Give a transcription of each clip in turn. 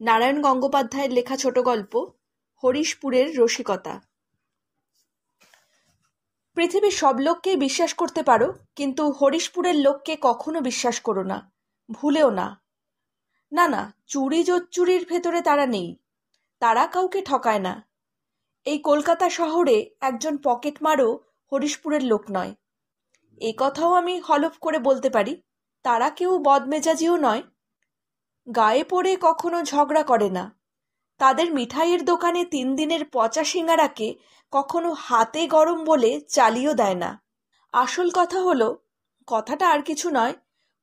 নারায়ণ গঙ্গোপাধ্যায়ের লেখা ছোট গল্প হরিশপুরের রসিকতা। পৃথিবীর সব লোককেই বিশ্বাস করতে পারো, কিন্তু হরিশপুরের লোককে কখনো বিশ্বাস করো না, ভুলেও না। না না, চুরি জোচ্চুরির ভেতরে তারা নেই, তারা কাউকে ঠকায় না। এই কলকাতা শহরে একজন পকেটমারও হরিশপুরের লোক নয়, এ কথাও আমি হলফ করে বলতে পারি। তারা কেউ বদমেজাজিও নয়, গায়ে পড়ে কখনো ঝগড়া করে না। তাদের মিঠাইয়ের দোকানে 3 দিনের পচা সিঙ্গারাকে কখনো হাতে গরম বলে চালিয়েও দেয় না। আসল কথা হলো, কথাটা আর কিছু নয়,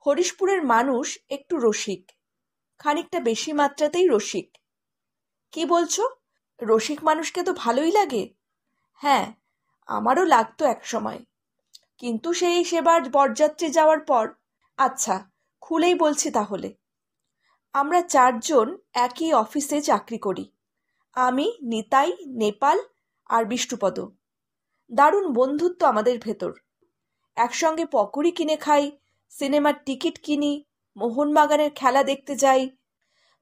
হরিশপুরের মানুষ একটু রসিক, খানিকটা বেশি মাত্রাতেই রসিক। কি বলছো? রসিক মানুষকে তো ভালোই লাগে। হ্যাঁ, আমারও লাগতো এক সময়, কিন্তু সেবার বরযাত্রী যাওয়ার পর। আচ্ছা, খুলেই বলছি তাহলে। আমরা 4 জন একই অফিসে চাকরি করি। আমি, নিতাই, নেপাল আর বিষ্ণুপদ। দারুণ বন্ধুত্ব আমাদের ভেতর। একসঙ্গে পকোড়ি কিনে খাই, সিনেমার টিকিট কিনি, মোহনবাগানের খেলা দেখতে যাই।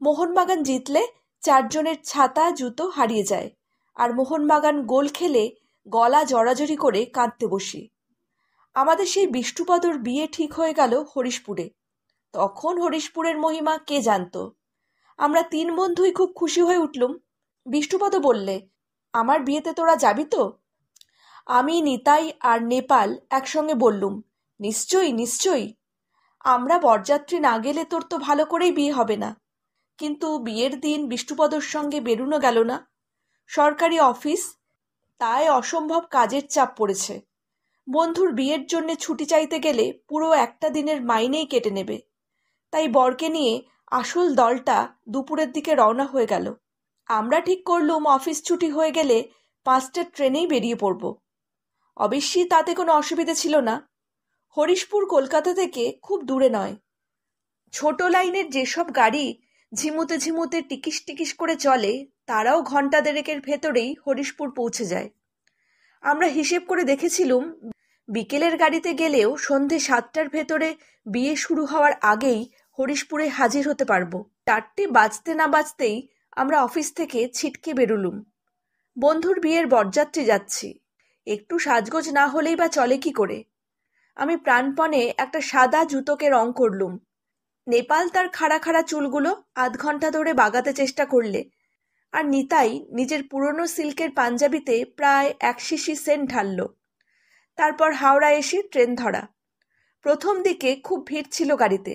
মোহনবাগান জিতলে 4 জনের ছাতা জুতো হারিয়ে যায়, আর মোহনবাগান গোল খেলে গলা জড়াজড়ি করে কাঁদতে বসি। আমাদের সেই বিষ্ণুপদর বিয়ে ঠিক হয়ে গেল হরিশপুরে। তখন হরিশপুরের মহিমা কে জানত। আমরা 3 বন্ধুই খুব খুশি হয়ে উঠলুম। বিষ্ণুপদ বললে, আমার বিয়েতে তোরা যাবি তো? আমি, নিতাই আর নেপাল একসঙ্গে বললুম, নিশ্চয়ই নিশ্চয়ই। আমরা বরযাত্রী না গেলে তোর তো ভালো করেই বিয়ে হবে না। কিন্তু বিয়ের দিন বিষ্ণুপদর সঙ্গে বেরুনো গেল না। সরকারি অফিস, তাই অসম্ভব কাজের চাপ পড়েছে। বন্ধুর বিয়ের জন্য ছুটি চাইতে গেলে পুরো একটা দিনের মাইনেই কেটে নেবে। তাই বরকে নিয়ে আসল দলটা দুপুরের দিকে রওনা হয়ে গেল। আমরা ঠিক করলুম অফিস ছুটি হয়ে গেলে 5টার ট্রেনেই বেরিয়ে পড়ব। অবশ্যই তাতে কোনো অসুবিধে ছিল না। হরিশপুর কলকাতা থেকে খুব দূরে নয়। ছোট লাইনের যেসব গাড়ি ঝিমুতে ঝিমুতে টিকিস টিকিস করে চলে, তারাও ঘন্টা দেড়েকের ভেতরেই হরিশপুর পৌঁছে যায়। আমরা হিসেব করে দেখেছিলুম, বিকেলের গাড়িতে গেলেও সন্ধে 7টার ভেতরে বিয়ে শুরু হওয়ার আগেই হরিশপুরে হাজির হতে পারবো। 4টে বাজতে না বাজতেই আমরা অফিস থেকে ছিটকে বেরুলুম। বন্ধুর বিয়ের বরযাত্রী যাচ্ছি, একটু সাজগোজ না হলেই বা চলে কি করে। আমি প্রাণপণে একটা সাদা জুতোকে রং করলুম। নেপাল তার খাড়া খাড়া চুলগুলো আধ ঘন্টা ধরে বাগাতে চেষ্টা করলে, আর নিতাই নিজের পুরনো সিল্কের পাঞ্জাবিতে প্রায় 1 শিশি সেন্ট ঢালল। তারপর হাওড়া এসে ট্রেন ধরা। প্রথম দিকে খুব ভিড় ছিল গাড়িতে।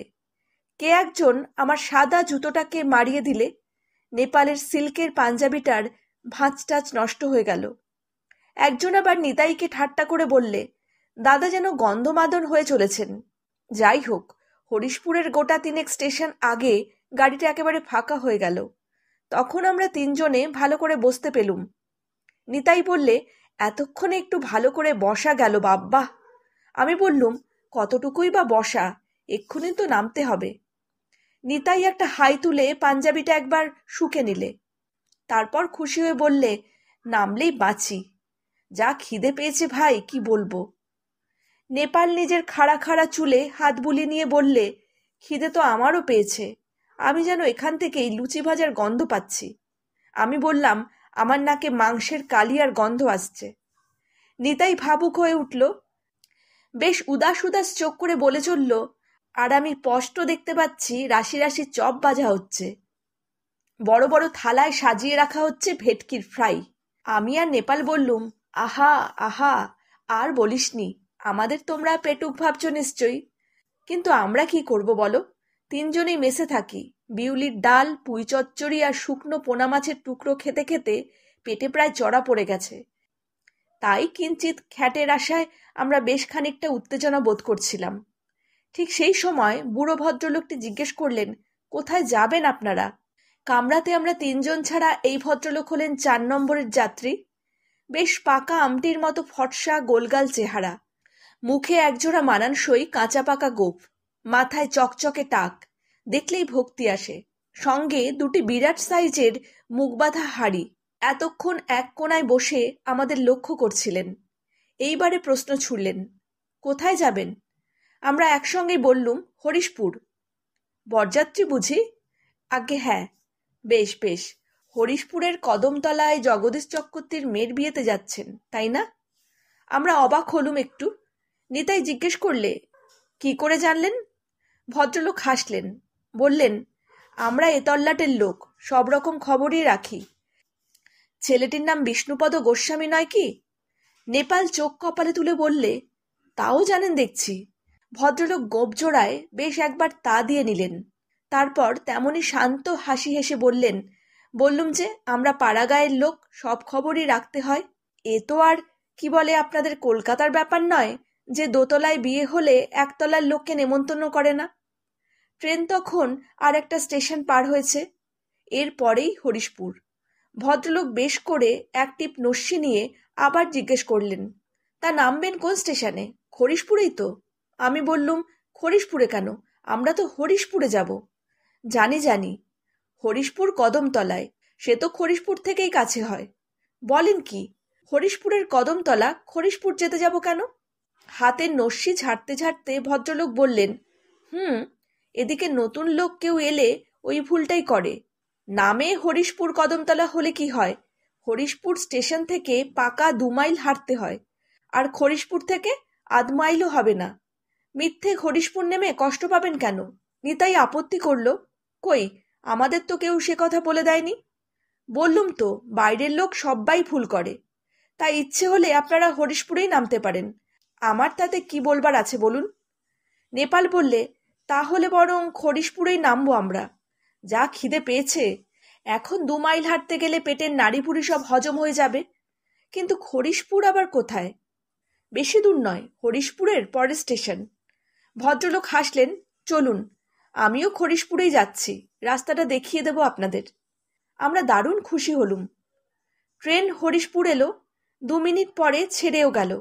কে একজন আমার সাদা জুতোটাকে মারিয়ে দিলে নেপালের সিল্কের পাঞ্জাবিটার ভাঁজটাজ নষ্ট হয়ে গেল। একজন আবার নিতাইকে ঠাট্টা করে বললে, দাদা যেন গন্ধমাদন হয়ে চলেছেন। যাই হোক, হরিশপুরের গোটা 3 স্টেশন আগে গাড়িটা একেবারে ফাঁকা হয়ে গেল। তখন আমরা 3 জনে ভালো করে বসতে পেলুম। নিতাই বললে, এতক্ষণে একটু ভালো করে বসা গেল বাব্বা। আমি বললুম, কতটুকুই বা বসা, এক্ষুনি তো নামতে হবে। নিতাই একটা হাই তুলে পাঞ্জাবিটা একবার শুকে নিলে, তারপর খুশি হয়ে বললে, নামলেই বাঁচি, যা খিদে পেয়েছে ভাই, কি বলবো। নেপাল নিজের খাড়া খাড়া চুলে হাত বুলিয়ে নিয়ে বললে, খিদে তো আমারও পেয়েছে, আমি যেন এখান থেকেই লুচি ভাজার গন্ধ পাচ্ছি। আমি বললাম, আমার নাকে মাংসের কালিয়ার গন্ধ আসছে। নিতাই ভাবুক হয়ে উঠল, বেশ উদাস উদাস চোখ করে বলে চলল, আর আমি স্পষ্ট দেখতে পাচ্ছি রাশি রাশি চপ ভাজা হচ্ছে, বড় বড় থালায় সাজিয়ে রাখা হচ্ছে ভেটকির ফ্রাই। আমি আর নেপাল বললুম, আহা আহা, আর বলিসনি, আমাদের তোমরা পেটুক ভাবছ নিশ্চয়ই। কিন্তু আমরা কি করব বলো, 3 জনেই মেসে থাকি। বিউলির ডাল, পুঁই চচ্চড়ি আর শুকনো পোনা মাছের টুকরো খেতে খেতে পেটে প্রায় চড়া পড়ে গেছে। তাই কিঞ্চিত খ্যাটের আশায় আমরা বেশ খানিকটা উত্তেজনা বোধ করছিলাম। ঠিক সেই সময় বুড়ো ভদ্রলোকটি জিজ্ঞেস করলেন, কোথায় যাবেন আপনারা? কামরাতে আমরা 3 জন ছাড়া এই ভদ্রলোক হলেন 4 নম্বরের যাত্রী। বেশ পাকা আমটির মতো ফর্সা গোলগাল চেহারা, মুখে একজোড়া মানানসই কাঁচা পাকা গোঁফ, মাথায় চকচকে টাক, দেখলেই ভক্তি আসে। সঙ্গে 2টি বিরাট সাইজের মুখবাঁধা হাড়ি। এতক্ষণ এক কোণায় বসে আমাদের লক্ষ্য করছিলেন। এইবারে প্রশ্ন ছুড়লেন, কোথায় যাবেন? আমরা একসঙ্গেই বললুম, হরিশপুর। বরযাত্রী বুঝি? আজ্ঞে হ্যাঁ। বেশ বেশ, হরিশপুরের কদমতলায় জগদীশ চক্রবর্তীর মেয়ের বিয়েতে যাচ্ছেন, তাই না? আমরা অবাক হলুম একটু। নিতাই জিজ্ঞেস করলে, কি করে জানলেন? ভদ্রলোক হাসলেন, বললেন, আমরা এ তল্লাটের লোক, সব রকম খবরই রাখি। ছেলেটির নাম বিষ্ণুপদ গোস্বামী নয় কি? নেপাল চোখ কপালে তুলে বললে, তাও জানেন দেখছি। ভদ্রলোক গোপ জোড়ায় বেশ একবার তা দিয়ে নিলেন। তারপর তেমনি শান্ত হাসি হেসে বললেন, বললুম যে আমরা পাড়াগাঁয়ের লোক, সব খবরই রাখতে হয়। এ তো আর কি বলে আপনাদের কলকাতার ব্যাপার নয় যে দোতলায় বিয়ে হলে একতলার লোককে নেমন্তন্ন করে না। ট্রেন তখন আর একটা স্টেশন পার হয়েছে, এর পরেই হরিশপুর। ভদ্রলোক বেশ করে এক টিপ নস্যি নিয়ে আবার জিজ্ঞেস করলেন, তা নামবেন কোন স্টেশনে? হরিশপুরেই তো। আমি বললুম, হরিশপুরে কেন? আমরা তো হরিশপুরে যাব। জানি জানি, হরিশপুর কদমতলায়, সে তো হরিশপুর থেকেই কাছে হয়। বলেন কি, হরিশপুরের কদমতলা হরিশপুর যেতে যাব কেন? হাতের নস্যি ঝাড়তে ঝাড়তে ভদ্রলোক বললেন, এদিকে নতুন লোক কেউ এলে ওই ভুলটাই করে। নামে হরিশপুর কদমতলা হলে কি হয়, হরিশপুর স্টেশন থেকে পাকা 2 মাইল হাঁটতে হয়, আর হরিশপুর থেকে আধ মাইলও হবে না। মিথ্যে হরিশপুর নেমে কষ্ট পাবেন কেন? নিতাই আপত্তি করল, কই, আমাদের তো কেউ সে কথা বলে দেয়নি। বললুম তো, বাইরের লোক সব্বাই ভুল করে। তাই ইচ্ছে হলে আপনারা হরিশপুরেই নামতে পারেন, আমার তাতে কি বলবার আছে বলুন। নেপাল বললে, তাহলে বরং হরিশপুরেই নামবো আমরা। যা খিদে পেয়েছে, এখন 2 মাইল হাঁটতে গেলে পেটের নাড়িভুড়ি সব হজম হয়ে যাবে। কিন্তু হরিশপুর আবার কোথায়? বেশি দূর নয়, হরিশপুরের পরের স্টেশন। ভদ্রলোক হাসলেন, চলুন, আমিও হরিশপুরেই যাচ্ছি, রাস্তাটা দেখিয়ে দেব আপনাদের। আমরা দারুণ খুশি হলুম। ট্রেন হরিশপুর এলো, 2 মিনিট পরে ছেড়েও গেল।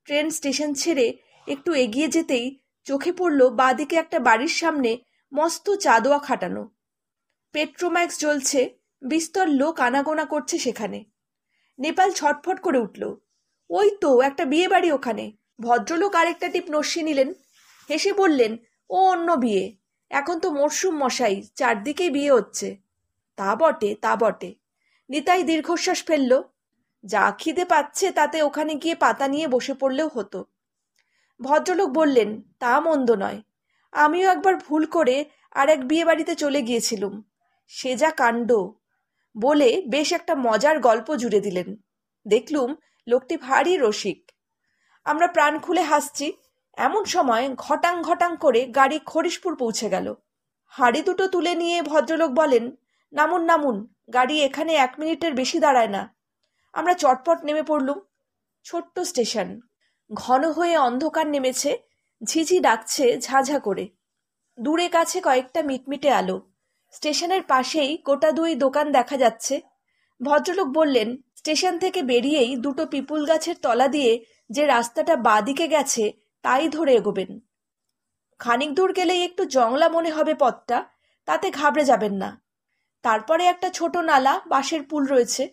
ট্রেন স্টেশন ছেড়ে একটু এগিয়ে যেতেই চোখে পড়ল বাঁদিকে একটা বাড়ির সামনে মস্ত চাদোয়া খাটানো, পেট্রোম্যাক্স জ্বলছে, বিস্তর লোক আনাগোনা করছে সেখানে। নেপাল ছটফট করে উঠল, ওই তো একটা বিয়ে বাড়ি ওখানে। ভদ্রলোক আরেকটা টিপ নস্যি নিলেন, হেসে বললেন, ও অন্য বিয়ে, এখন তো মরশুম মশাই, চারদিকেই বিয়ে হচ্ছে। তা বটে, তা বটে। নিতাই দীর্ঘশ্বাস ফেলল। যা খিদে পাচ্ছে তাতে ওখানে গিয়ে পাতা নিয়ে বসে পড়লেও হতো। ভদ্রলোক বললেন, তা মন্দ নয়, আমিও একবার ভুল করে আর এক বিয়ে বাড়িতে চলে গিয়েছিলুম, সে যা কাণ্ড। বলে বেশ একটা মজার গল্প জুড়ে দিলেন। দেখলুম লোকটি ভারী রসিক। আমরা প্রাণ খুলে হাসছি। এমন সময় ঘটাং ঘটাং করে গাড়ি হরিশপুর পৌঁছে গেল। হাঁড়ি দুটো তুলে নিয়ে ভদ্রলোক বলেন, নামুন নামুন, গাড়ি এখানে 1 মিনিটের বেশি দাঁড়ায় না। আমরা চটপট নেমে পড়লুম। ছোট্ট স্টেশন, ঘন হয়ে অন্ধকার নেমেছে, ঝিঝি ডাকছে ঝাঝা করে। দূরে কাছে কয়েকটা মিটমিটে আলো। স্টেশনের পাশেই গোটা 2 দোকান দেখা যাচ্ছে। ভদ্রলোক বললেন, স্টেশন থেকে বেরিয়েই 2টো পিপুল গাছের তলা দিয়ে যে রাস্তাটা বাঁদিকে গেছে তাই ধরে এগোবেন। খানিক দূর গেলেই একটু জংলা মনে হবে পথটা, তাতে ঘাবড়ে যাবেন না। তারপরে একটা ছোট নালা, বাঁশের পুল রয়েছে,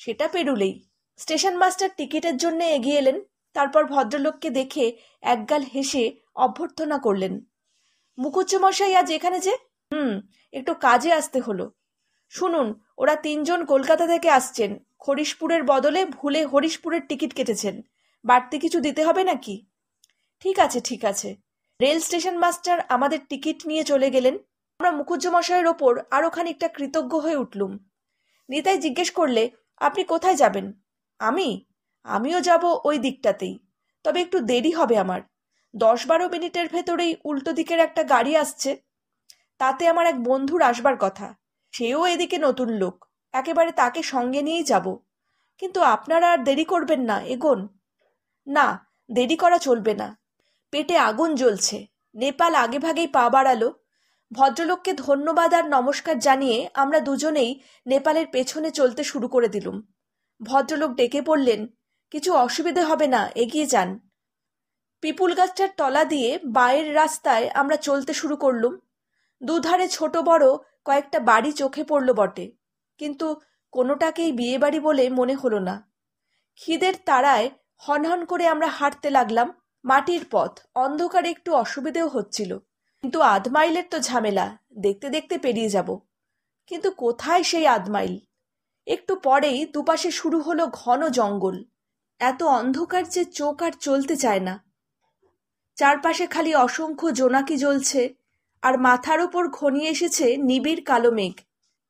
সেটা পেরুলেই। স্টেশন মাস্টার টিকিটের জন্য এগিয়ে এলেন। তারপর ভদ্রলোককে দেখে একগাল হেসে অভ্যর্থনা করলেন। মুখুজ্জমশাই আজ এখানে যে? একটু কাজে আসতে হলো। শুনুন, ওরা 3 জন কলকাতা থেকে আসছেন, হরিশপুরের বদলে ভুলে হরিশপুরের টিকিট কেটেছেন, বাড়তি কিছু দিতে হবে নাকি? ঠিক আছে ঠিক আছে। রেল স্টেশন মাস্টার আমাদের টিকিট নিয়ে চলে গেলেন। আমরা মুখুজ্জমশাইয়ের ওপর আরো খানিকটা কৃতজ্ঞ হয়ে উঠলুম। নিতাই জিজ্ঞেস করলে, আপনি কোথায় যাবেন? আমিও যাব ওই দিকটাতেই, তবে একটু দেরি হবে আমার। 10-12 মিনিটের ভেতরেই উল্টো দিকের একটা গাড়ি আসছে, তাতে আমার এক বন্ধুর আসবার কথা, সেও এদিকে নতুন লোক, একেবারে তাকে সঙ্গে নিয়েই যাব। কিন্তু আপনারা আর দেরি করবেন না, এগোন। না, দেরি করা চলবে না, পেটে আগুন জ্বলছে। নেপাল আগেভাগেই পা বাড়ালো। ভদ্রলোককে ধন্যবাদ আর নমস্কার জানিয়ে আমরা দুজনেই নেপালের পেছনে চলতে শুরু করে দিলুম। ভদ্রলোক ডেকে পড়লেন, কিছু অসুবিধে হবে না, এগিয়ে যান। পিপুল গাছটার তলা দিয়ে বাঁয়ের রাস্তায় আমরা চলতে শুরু করলুম। দুধারে ছোট বড় কয়েকটা বাড়ি চোখে পড়ল বটে, কিন্তু কোনোটাকেই বিয়ে বাড়ি বলে মনে হলো না। খিদের তাড়ায় হনহন করে আমরা হাঁটতে লাগলাম। মাটির পথ, অন্ধকারে একটু অসুবিধেও হচ্ছিল, কিন্তু আধ মাইলের তো ঝামেলা, দেখতে দেখতে পেরিয়ে যাব। কিন্তু কোথায় সেই আধমাইল? একটু পরেই দুপাশে শুরু হলো ঘন জঙ্গল। এত অন্ধকার যে চোখ আর চলতে চায় না। চারপাশে খালি অসংখ্য জোনাকি জ্বলছে, আর মাথার ওপর ঘনিয়ে এসেছে নিবিড় কালো মেঘ।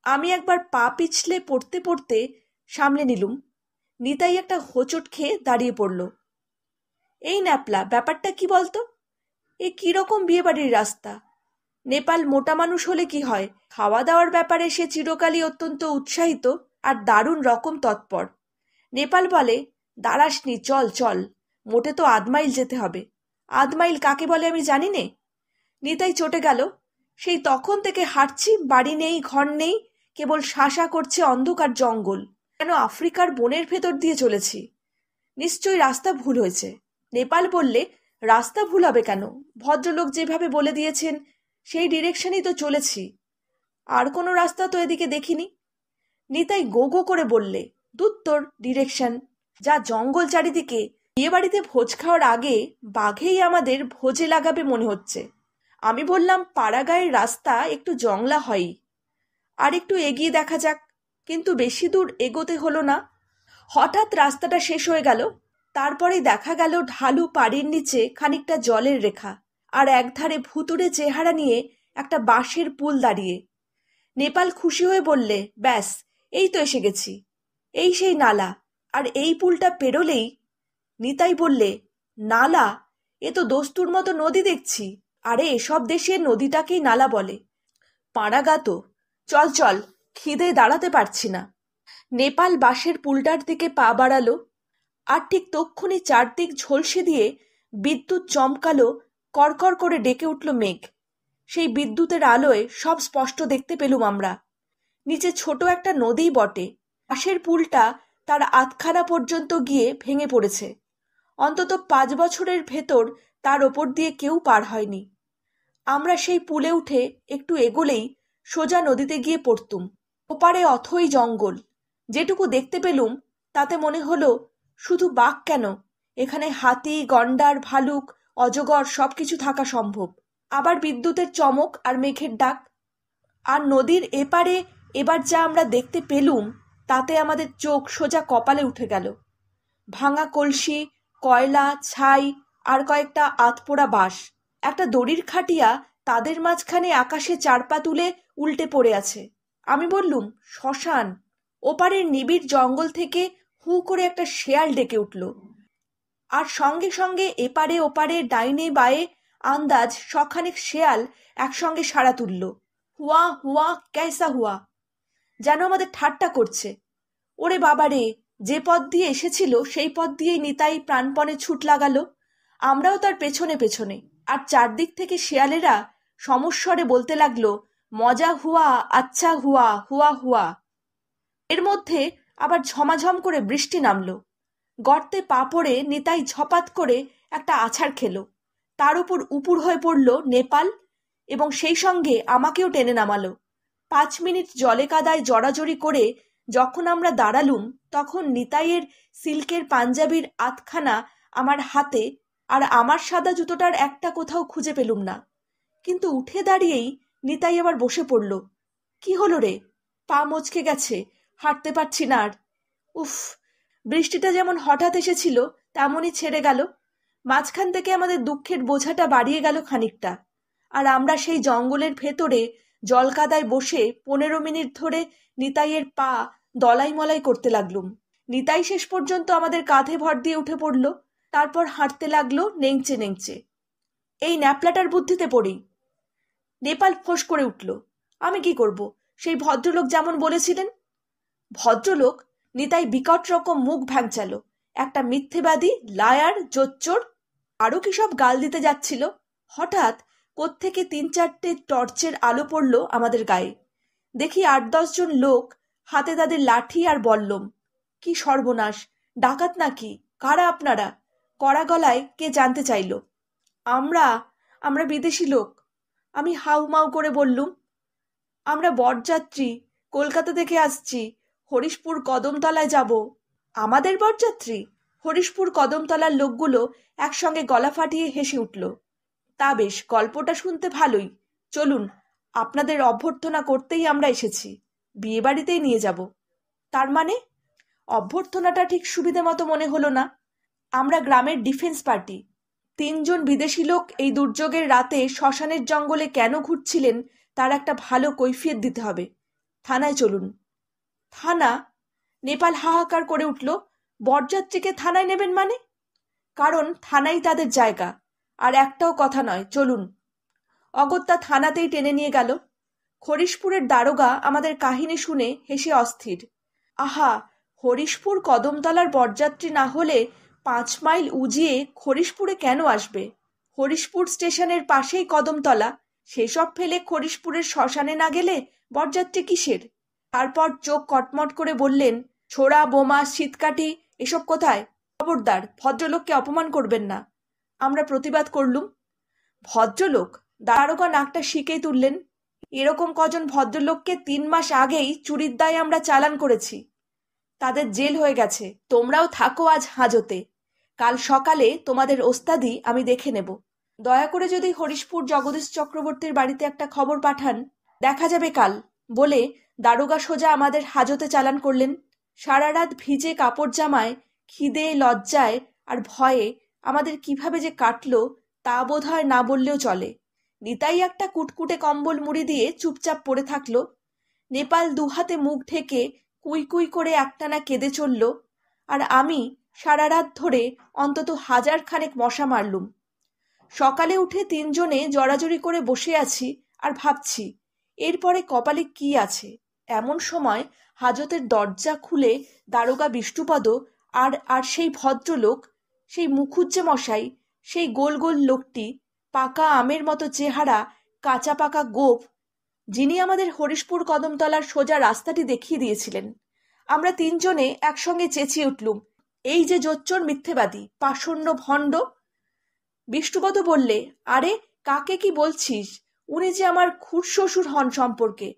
আমি একবার পা পিছলে পড়তে পড়তে সামলে নিলুম। নিতাই একটা হোঁচট খেয়ে দাঁড়িয়ে পড়ল। এই ন্যাপলা, ব্যাপারটা কি বলতো? এ কিরকম বিয়েবাড়ির রাস্তা? নেপাল মোটা মানুষ হলে কি হয়, খাওয়া দাওয়ার ব্যাপারে সে চিরকালই অত্যন্ত উৎসাহিত আর দারুণ রকম তৎপর। নেপাল বলে, দাঁড়াসনি, চল চল, মোটে তো আধমাইল যেতে হবে। আধমাইল কাকে বলে আমি জানি নে। নিতাই চটে গেল। সেই তখন থেকে হাঁটছি, বাড়ি নেই, ঘর নেই, কেবল শাসা করছে অন্ধকার জঙ্গল, যেন আফ্রিকার বনের ভেতর দিয়ে চলেছি। নিশ্চয়ই রাস্তা ভুল হয়েছে। নেপাল বললে, রাস্তা ভুল হবে কেন? ভদ্রলোক যেভাবে বলে দিয়েছেন সেই ডিরেকশনেই তো চলেছি, আর কোনো রাস্তা তো এদিকে দেখিনি। নিতাই গো গো করে বললে, দূত্তর ডিরেকশন, যা জঙ্গল চারিদিকে। বিয়ে বাড়িতে ভোজ খাওয়ার আগে বাঘেই আমাদের ভোজে লাগাবে মনে হচ্ছে। আমি বললাম, পাড়াগাঁয়ের রাস্তা একটু জংলা হয়ই, আর একটু এগিয়ে দেখা যাক। কিন্তু বেশি দূর এগোতে হলো না। হঠাৎ রাস্তাটা শেষ হয়ে গেল। তারপরেই দেখা গেল ঢালু পাড়ির নিচে খানিকটা জলের রেখা, আর একধারে ভুতুড়ে চেহারা নিয়ে একটা বাঁশের পুল দাঁড়িয়ে। নেপাল খুশি হয়ে বললে, ব্যাস, এই তো এসে গেছি। এই সেই নালা, আর এই পুলটা পেরোলেই। নিতাই বললে, নালা? এ তো দস্তুর মতো নদী দেখছি। আরে, এসব দেশে নদীটাকেই নালা বলে। পাড়াগা তো। চল চল, খিদে দাঁড়াতে পারছি না। নেপাল বাঁশের পুলটার দিকে পা বাড়ালো, আর ঠিক তক্ষুনি চারদিক ঝলসে দিয়ে বিদ্যুৎ চমকালো। কড়কড় করে ডেকে উঠল মেঘ। সেই বিদ্যুতের আলোয় সব স্পষ্ট দেখতে পেলুম আমরা। নিচে ছোট একটা নদী বটে। বাঁশের পুলটা তার আধখানা পর্যন্ত গিয়ে ভেঙে পড়েছে। অন্তত 5 বছরের ভেতর তার ওপর দিয়ে কেউ পার হয়নি। আমরা সেই পুলে উঠে একটু এগোলেই সোজা নদীতে গিয়ে পড়তুম। ওপারে অথই জঙ্গল। যেটুকু দেখতে পেলুম তাতে মনে হলো, শুধু বাঘ কেন, এখানে হাতি, গন্ডার, ভালুক, অজগর সবকিছু থাকা সম্ভব। আবার বিদ্যুতের চমক আর মেঘের ডাক। আর নদীর এপারে এবার যা আমরা দেখতে পেলুম তাতে আমাদের চোখ সোজা কপালে উঠে গেল। ভাঙা কলসি, কয়লা, ছাই, আর কয়েকটা আধপোড়া বাঁশ। একটা দড়ির খাটিয়া তাদের মাঝখানে আকাশে 4 পা তুলে উল্টে পড়ে আছে। আমি বললুম, শ্মশান। ওপারের নিবিড় জঙ্গল থেকে হু করে একটা শেয়াল ডেকে উঠল, আর সঙ্গে সঙ্গে এপারে ওপারে ডাইনে বায়ে আন্দাজ শখানেক শেয়াল একসঙ্গে সাড়া তুলল, হুয়া হুয়া ক্যাসা হুয়া, যেন আমাদের ঠাট্টা করছে। ওরে বাবারে, যে পথ দিয়ে এসেছিল সেই পথ দিয়েই নিতাই প্রাণপণে ছুট লাগালো। আমরাও তার পেছনে পেছনে। আর চারদিক থেকে শেয়ালেরা সমস্বরে বলতে লাগলো, মজা হুয়া, আচ্ছা হুয়া, হুয়া হুয়া। এর মধ্যে আবার ঝমাঝম করে বৃষ্টি নামলো। গর্তে পা পড়ে নিতাই ঝপাত করে একটা আছাড় খেলো। তার উপর উপুর হয়ে পড়ল নেপাল, এবং সেই সঙ্গে আমাকেও টেনে নামালো। 5 মিনিট জলে কাদায় জড়াজড়ি করে যখন আমরা দাঁড়ালুম, তখন নিতাইয়ের সিল্কের পাঞ্জাবির আধখানা আমার হাতে, আর আমার সাদা জুতোটার একটা কোথাও খুঁজে পেলুম না। কিন্তু উঠে দাঁড়িয়েই নিতাই আবার বসে পড়ল। কি হলো রে? পা মচকে গেছে, হাঁটতে পারছি না আর। উফ, বৃষ্টিটা যেমন হঠাৎ এসেছিল তেমনই ছেড়ে গেল। মাঝখান থেকে আমাদের দুঃখের বোঝাটা বাড়িয়ে গেল খানিকটা। আর আমরা সেই জঙ্গলের ভেতরে জলকাদায় বসে 15 মিনিট ধরে নিতাইয়ের পা দলাই মলাই করতে লাগলুম। নিতাই শেষ পর্যন্ত আমাদের কাঁধে ভর দিয়ে উঠে পড়ল। তারপর হাঁটতে লাগলো নেংচে নেংচে। এই ন্যাপলাটার বুদ্ধিতে পড়ি। নেপাল ফোঁস করে উঠল। আমি কি করব? সেই ভদ্রলোক যেমন বলেছিলেন। ভদ্রলোক? নিতাই বিকট রকম মুখ ভ্যাংচালো। একটা মিথ্যেবাদী, লায়ার, জোচ্চোর, আরও কি সব গাল দিতে যাচ্ছিল। হঠাৎ কোত্থেকে 3-4টে টর্চের আলো পড়ল আমাদের গায়ে। দেখি 8-10 জন লোক, হাতে তাদের লাঠি আর বল্লম। কি সর্বনাশ! ডাকাত নাকি? কারা আপনারা? কড়া গলায় কে জানতে চাইল। আমরা বিদেশি লোক। আমি হাউমাউ করে বললুম, আমরা বরযাত্রী, কলকাতা থেকে আসছি, হরিশপুর কদমতলায় যাব। আমাদের বরযাত্রী? হরিশপুর কদমতলার লোকগুলো একসঙ্গে গলা ফাটিয়ে হেসে উঠল। তা বেশ, গল্পটা শুনতে ভালোই। চলুন, আপনাদের অভ্যর্থনা করতেই আমরা এসেছি। বিয়ে বাড়িতেই নিয়ে যাব। তার মানে? অভ্যর্থনাটা ঠিক সুবিধে মতো মনে হলো না। আমরা গ্রামের ডিফেন্স পার্টি। 3জন বিদেশি লোক এই দুর্যোগের রাতে শ্মশানের জঙ্গলে কেন ঘুরছিলেন তার একটা ভালো কৈফিয়ত দিতে হবে। থানায় চলুন। থানা? নেপাল হাহাকার করে উঠল। বরযাত্রীকে থানায় নেবেন মানে? কারণ থানাই তাদের জায়গা। আর একটাও কথা নয়, চলুন। অগত্যা থানাতেই টেনে নিয়ে গেল। হরিশপুরের দারোগা আমাদের কাহিনী শুনে হেসে অস্থির। আহা, হরিশপুর কদমতলার বরযাত্রী না হলে 5 মাইল উজিয়ে হরিশপুরে কেন আসবে? হরিশপুর স্টেশনের পাশেই কদমতলা। সেসব ফেলে হরিশপুরের শ্মশানে না গেলে বরযাত্রী কিসের? তারপর চোখ কটমট করে বললেন, ছোড়া, বোমা, শীতকাঠি এসব কোথায়? খবরদার, ভদ্রলোককে অপমান করবেন না। আমরা প্রতিবাদ করলুম। ভদ্রলোক? দারোগা নাকটা শিকেই তুললেন। এরকম কজন ভদ্রলোককে 3 মাস আগেই চুরির দায়ে আমরা চালান করেছি। তাদের জেল হয়ে গেছে। তোমরাও থাকো আজ হাজতে। কাল সকালে তোমাদের ওস্তাদি আমি দেখে নেব। দয়া করে যদি হরিশপুর জগদীশ চক্রবর্তীর বাড়িতে একটা খবর পাঠান, দেখা যাবে কাল, বলে দারোগা সোজা আমাদের হাজতে চালান করলেন। সারা রাত ভিজে কাপড় জামায়, খিদে, লজ্জায় আর ভয়ে আমাদের কিভাবে যে কাটলো তা বোধ হয় না বললেও চলে। নিতাই একটা কুটকুটে কম্বল মুড়ি দিয়ে চুপচাপ পড়ে থাকলো। নেপাল দুহাতে মুখ ঢেকে কুই কুই করে একটানা কেঁদে চলল। আর আমি সারা রাত ধরে অন্তত 1000 খানেক মশা মারলুম। সকালে উঠে 3জনে জড়াজড়ি করে বসে আছি আর ভাবছি এরপরে কপালে কি আছে। এমন সময় হাজতের দরজা খুলে দারোগা বিষ্ণুপদ আর আর সেই ভদ্রলোক, সেই মুখুজ্জে মশাই, সেই গোল গোল লোকটি, পাকা আমের মতো চেহারা, কাঁচা পাকা গোঁফ, যিনি আমাদের হরিশপুর কদমতলার সোজা রাস্তাটি দেখিয়ে দিয়েছিলেন। আমরা 3জনে একসঙ্গে চেঁচিয়ে উঠলুম, এই যে জোচ্চোর, মিথ্যেবাদী, পাষণ্ড, ভণ্ড। বিষ্ণুপদ বললে, আরে কাকে কি বলছিস? উনি যে আমার খুড়শ্বশুর হন সম্পর্কে।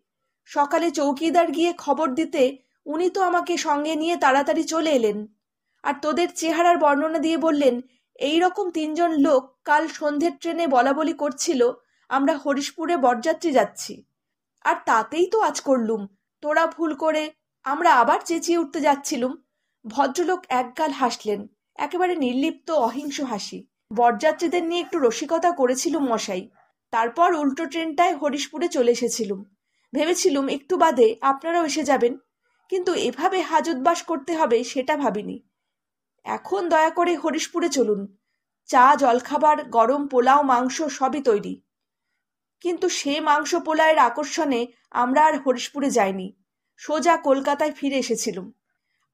সকালে চৌকিদার গিয়ে খবর দিতে উনি তো আমাকে সঙ্গে নিয়ে তাড়াতাড়ি চলে এলেন। আর তোদের চেহারার বর্ণনা দিয়ে বললেন, এই রকম 3জন লোক কাল সন্ধ্যের ট্রেনে বলাবলি করছিল আমরা হরিশপুরে বরযাত্রী যাচ্ছি। আর তাতেই তো আজ করলুম। তোরা ভুল করে। আমরা আবার চেঁচিয়ে উঠতে যাচ্ছিলুম। ভদ্রলোক একগাল হাসলেন, একেবারে নির্লিপ্ত অহিংস হাসি। বরযাত্রীদের নিয়ে একটু রসিকতা করেছিলুম মশাই। তারপর উল্টো ট্রেনটায় হরিশপুরে চলে এসেছিলুম। ভেবেছিলুম একটু বাদে আপনারাও এসে যাবেন, কিন্তু এভাবে হাজতবাস করতে হবে সেটা ভাবিনি। এখন দয়া করে হরিশপুরে চলুন। চা, জলখাবার, গরম পোলাও, মাংস সবই তৈরি। কিন্তু সে মাংস পোলাওয়ের আকর্ষণে আমরা আর হরিশপুরে যাইনি, সোজা কলকাতায় ফিরে এসেছিলুম।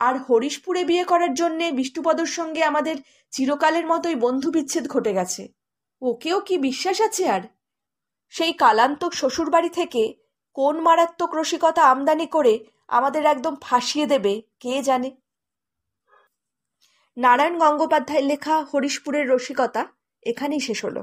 আর হরিশপুরে বিয়ে করার জন্যে বিষ্ণুপদর সঙ্গে আমাদের চিরকালের মতোই বন্ধু বিচ্ছেদ ঘটে গেছে। ওকেও কি বিশ্বাস আছে আর? সেই কালান্তক শ্বশুরবাড়ি থেকে কোন মারাত্মক রসিকতা আমদানি করে আমাদের একদম ফাঁসিয়ে দেবে কে জানে। নারায়ণ গঙ্গোপাধ্যায়ের লেখা হরিশপুরের রসিকতা এখানেই শেষ হলো।